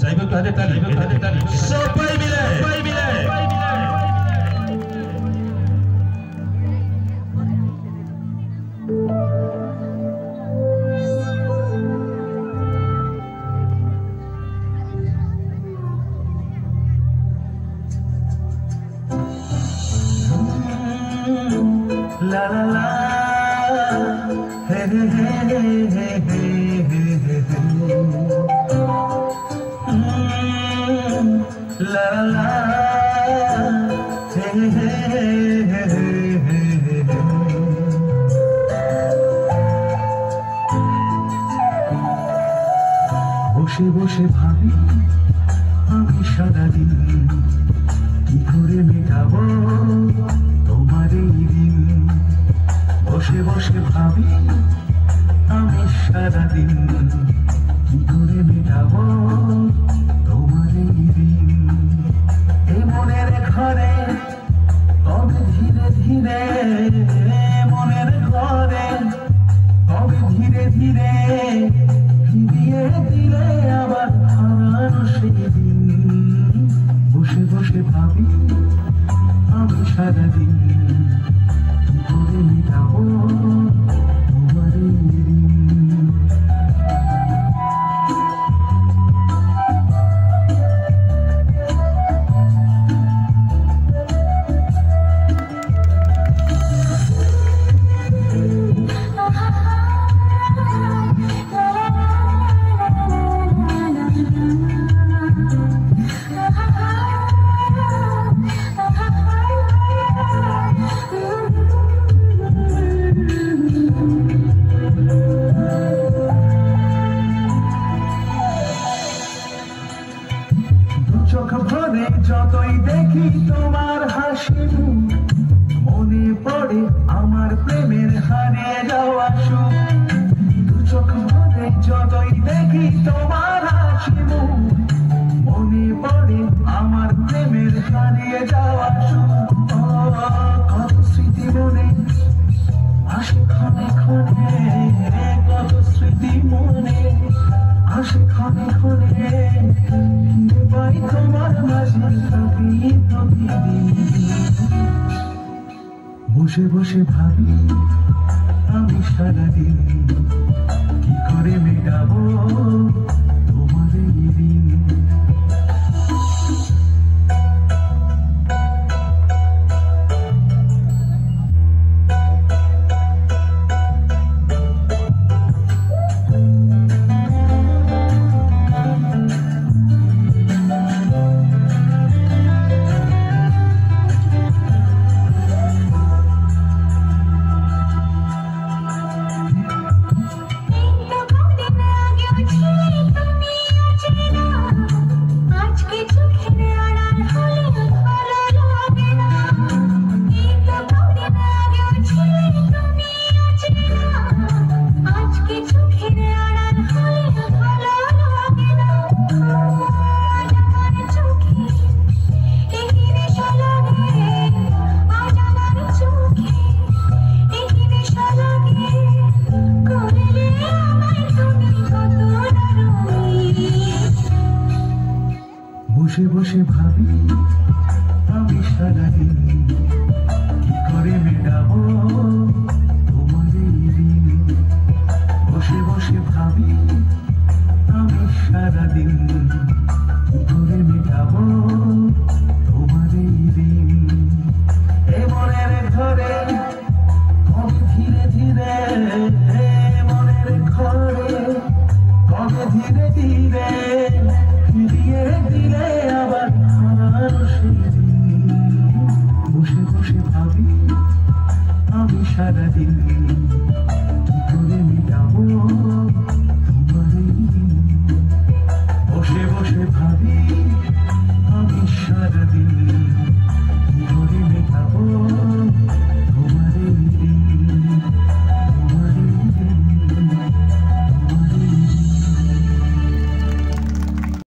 যাইব একটু হাতে তালি সবাই মিলে La la la, hey hey hey hey hey hey hey. La la la, hey hey hey hey hey hey. বসে বসে ভাবি আমি সারাদিন কি করে মেটাবো তোমার এই দিন। বসে বসে ভাবি আমি সারাদিন কি করে মেটাবো তোমার এই দিন। এ মনের ঘরে তবে ধীরে ধীরে, মনের ঘরে তবে ধীরে ধীরে ফিরিয়ে দিলে আবার হারানো সেই দিন। বসে বসে ভাবি আমি সারাদিন কি করে মেটাবো তোমার এই দিন। চোখ ভরে যতই দেখি তোমার হাসি মুখ, মনে পড়ে আমার প্রেমের হারিয়ে যাওয়া সুখ। দু চোখ ভরে যতই দেখি তোমার হাসি মুখ, মনে পড়ে আমার প্রেমের হারিয়ে যাওয়া সুখ। কত স্মৃতি মনে আসে ক্ষণে ক্ষণে, কত স্মৃতি মনে আসে ক্ষণে ক্ষণে। তোমার মাঝে বসে বসে ভাবি আমি সারাদিন কি করে মেটাবো তোমার এই দিন। বসে বসে ভাবি আমি সারাদিন কি করে মেটাবো তোমার এই দিন। বসে বসে ভাবি আমি সারাদিন কি করে মেটাবো তোমার এই দিন। এ মনের ঘরে তবে ধীরে ধীরে, মনের ঘরে তবে ধীরে ধীরে ফিরিয়ে দিলে আবার হারানো সেই দিন। বসে বসে ভাবি আমি সারাদিন